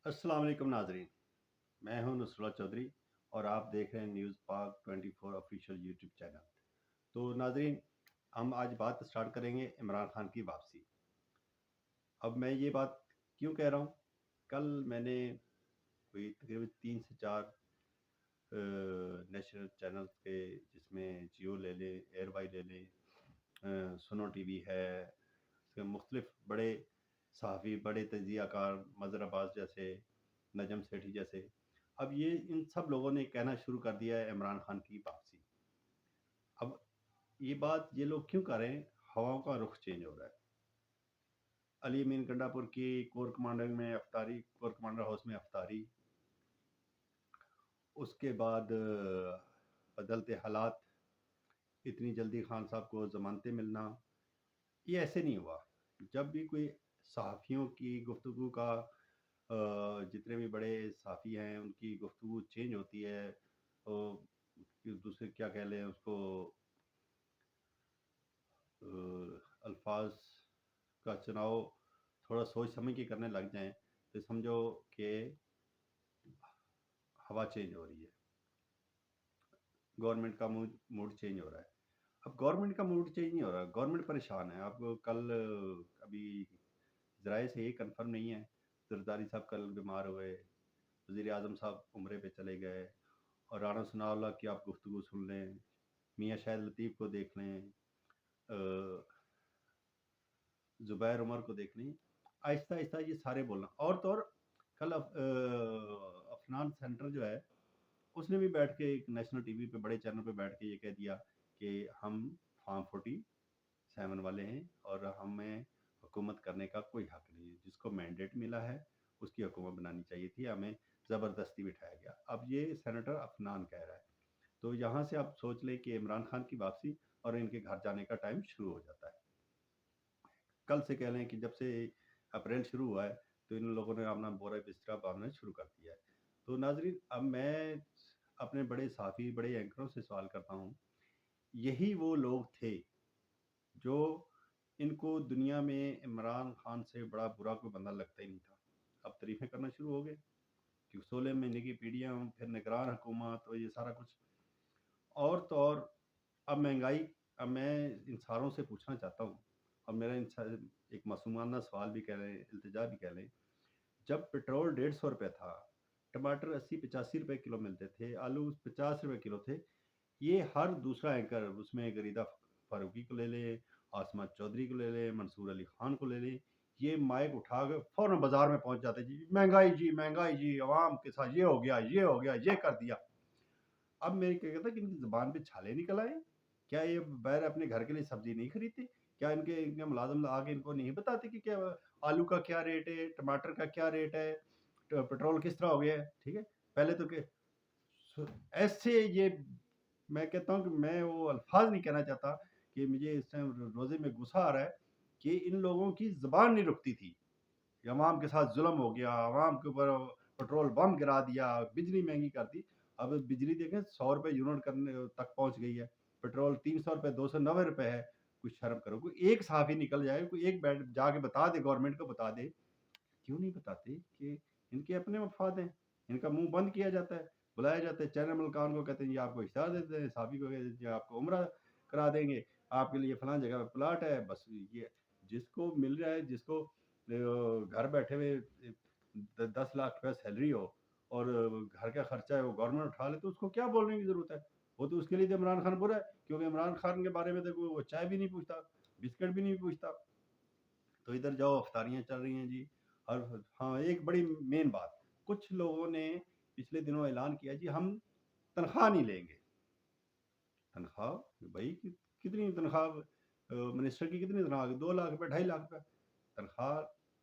अस्सलाम वालेकुम नाजरीन। मैं हूं नुसरत चौधरी और आप देख रहे हैं न्यूज़ पाक 24 ऑफिशियल यूट्यूब चैनल। तो नाजरीन, हम आज बात स्टार्ट करेंगे इमरान खान की वापसी। अब मैं ये बात क्यों कह रहा हूँ, कल मैंने कोई तकरीबन 3 से 4 नेशनल चैनल्स के, जिसमें जियो ले लें, एयरवाई ले लें, सुनो टीवी है, इसके मुख्तलिफ बड़े सहाफ़ी, बड़े तजियाकार, मज़हर अब्बास जैसे, नजम सेठी जैसे, अब ये इन सब लोगों ने कहना शुरू कर दिया है इमरान खान की वापसी। अब ये बात ये लोग क्यों कर रहे हैं? हवाओं का रुख चेंज हो रहा है। अली अमीन गंडापुर की कोर कमांडर में अफ्तारी, कोर कमांडर हाउस में अफ्तारी, उसके बाद बदलते हालात, इतनी जल्दी खान साहब को ज़मानतें मिलना, ये ऐसे नहीं हुआ। जब भी कोई सहाफ़ियों की गुफ्तगू का, जितने भी बड़े सहाफ़ी हैं उनकी गुफ्तगू चेंज होती है, दूसरे क्या कह लें उसको, अल्फाज का चुनाव थोड़ा सोच समझ के करने लग जाएं तो समझो कि हवा चेंज हो रही है, गवर्नमेंट का मूड चेंज हो रहा है। अब गवर्नमेंट का मूड चेंज नहीं हो रहा, गवर्नमेंट परेशान है। अब कल अभी ज़राए से ये कंफर्म नहीं है, जरदारी साहब कल बीमार हुए, वज़ीर आज़म साहब उम्रे पे चले गए, और राना सनाउल्लाह की आप गुफ्तगू सुन लें, मियाँ शाहिद लतीफ़ को देख लें, ज़ुबैर उमर को देख लें, आहिस्ता आहिस्ता ये सारे बोलना। और तो और कल अफनान सेंटर जो है, उसने भी बैठ के एक नेशनल टीवी पे, बड़े चैनल पे बैठ के ये कह दिया कि हम फार्म 47 वाले हैं और हमें हुकूमत करने का कोई हक नहीं है। जिसको मैंडेट मिला है उसकी हुकूमत बनानी चाहिए थी, हमें ज़बरदस्ती बिठाया गया। अब ये सेनेटर अफनान कह रहा है। तो यहाँ से आप सोच लें कि इमरान खान की वापसी और इनके घर जाने का टाइम शुरू हो जाता है। कल से कह लें कि जब से अप्रैल शुरू हुआ है तो इन लोगों ने अपना बोरा बिस्तरा बांधना शुरू कर दिया है। तो नाजरीन, अब मैं अपने बड़े साथी, बड़े एंकरों से सवाल करता हूँ, यही वो लोग थे जो, इनको दुनिया में इमरान खान से बड़ा बुरा कोई बंदा लगता ही नहीं था, अब तारीफें करना शुरू हो गए कि 16 महीने की पीढ़ियाँ, फिर निगरान हुकूमत और ये सारा कुछ। और तो और अब महंगाई, अब मैं इन सारों से पूछना चाहता हूँ, और मेरा एक मासूमाना सवाल भी कह लें, इल्तिजा भी कह लें, जब पेट्रोल 150 रुपये था, टमाटर 80-85 रुपये किलो मिलते थे, आलू 50 रुपये किलो थे, ये हर दूसरा एंकर, उसमें गरीदा फारूकी को ले लें, आसमा चौधरी को ले लें, मंसूर अली खान को ले लें, ये माइक उठा कर फौरन बाजार में पहुंच जाते, जी महंगाई जी, आवाम के साथ ये हो गया, ये हो गया, ये कर दिया। अब मेरे क्या कहता है कि इनकी ज़ुबान पे छाले निकल आए। क्या ये बाहर अपने घर के लिए सब्ज़ी नहीं खरीदते? क्या इनके मुलाज़िम आके इनको नहीं बताते कि क्या आलू का क्या रेट है, टमाटर का क्या रेट है, पेट्रोल किस तरह हो गया है, ठीक है? पहले तो ऐसे ये, मैं कहता हूँ कि मैं वो अल्फाज नहीं कहना चाहता कि मुझे इस टाइम रोज़े में गुस्सा आ रहा है कि इन लोगों की ज़ुबान नहीं रुकती थी कि अवाम के साथ जुल्म हो गया, अवाम के ऊपर पेट्रोल बम गिरा दिया, बिजली महंगी कर दी। अब बिजली देखें 100 रुपये यूनिट करने तक पहुंच गई है, पेट्रोल 300 रुपये, 290 रुपये है। कुछ शर्म करो, कोई एक साहब ही निकल जाए, कोई एक बैठ जाके बता दे, गवर्नमेंट को बता दे। क्यों नहीं बताते कि इनके अपने मफाद हैं, इनका मुंह बंद किया जाता है, बुलाया जाता है चैनल मलकान को, कहते हैं जी आपको इश्तार दे देते हैं, साहबी को कहते हैं जी आपको उम्रा करा देंगे, आपके लिए फलां जगह पे प्लाट है। बस ये जिसको मिल रहा है, जिसको घर बैठे हुए 10 लाख रुपया सैलरी हो और घर का खर्चा है वो गवर्नमेंट उठा ले, तो उसको क्या बोलने की जरूरत है? वो तो उसके लिए तो इमरान खान बुरा है, क्योंकि इमरान खान के बारे में तो वो चाय भी नहीं पूछता, बिस्किट भी नहीं पूछता। तो इधर जाओ अफ्तारियाँ चल रही हैं जी। और हाँ, एक बड़ी मेन बात, कुछ लोगों ने पिछले दिनों ऐलान किया जी हम तनख्वाह नहीं लेंगे। तनख्वाह भाई कितनी तनख्वाह, मिनिस्टर की कितनी तनख्वाह, 2 लाख रुपए, 2.5 लाख रुपए तनख्वाह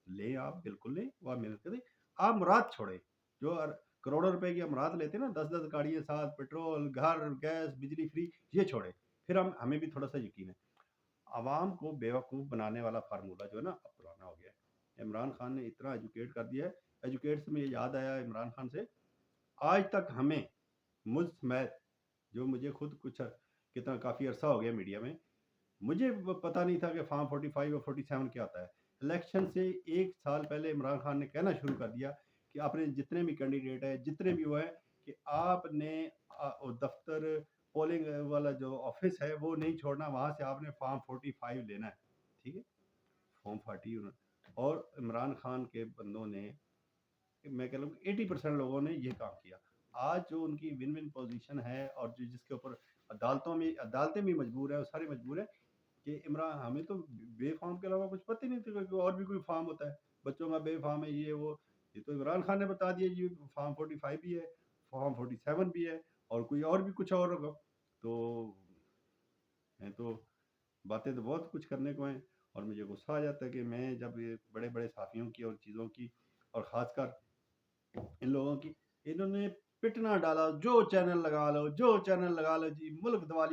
लें, आप बिल्कुल लें, वो आप मेहनत करें। आप मुराद छोड़ें, जो करोड़ों रुपए की हम मुराद लेते हैं ना, 10-10 गाड़ियाँ साथ, पेट्रोल, घर, गैस, बिजली फ्री, ये छोड़ें। फिर हमें भी थोड़ा सा यकीन है। आवाम को बेवकूफ़ बनाने वाला फार्मूला जो है ना, अब पुराना हो गया है। इमरान खान ने इतना एजुकेट कर दिया है, एजुकेट से मुझे याद आया इमरान खान से, आज तक हमें, मुझ समेत, जो मुझे खुद कुछ कितना काफ़ी अरसा हो गया मीडिया में, मुझे पता नहीं था कि फार्म 45 और 47 क्या होता है। इलेक्शन से 1 साल पहले इमरान खान ने कहना शुरू कर दिया کہ आपने जितने भी कैंडिडेट है, जितने भी वो है, कि आपने वो दफ्तर पोलिंग वाला जो ऑफिस है वो नहीं छोड़ना, वहाँ से आपने फॉर्म 45 लेना है, ठीक है, फॉर्म 40। और इमरान खान के बंदों ने, मैं कह लूँ 80% लोगों ने ये काम किया। आज जो उनकी विन विन पोजीशन है, और जो जिसके ऊपर अदालतें भी मजबूर है, और सारे मजबूर है कि इमरान, हमें तो बे फॉर्म के अलावा कुछ पता ही नहीं था कि और भी कोई फॉर्म होता है, बच्चों का बे फॉर्म है, ये वो। ये तो इमरान खान ने बता दिया जी, फॉर्म 45 भी है, फॉर्म 47 भी है, और कोई और भी कुछ और होगा। तो मैं तो, बातें तो बहुत कुछ करने को हैं, और मुझे गुस्सा आ जाता है कि मैं जब ये बड़े बड़े साथियों की और चीज़ों की, और ख़ासकर इन लोगों की, इन्होंने पिटना डाला, जो चैनल लगा लो, जो चैनल लगा लो जी, मुल्क दिवाली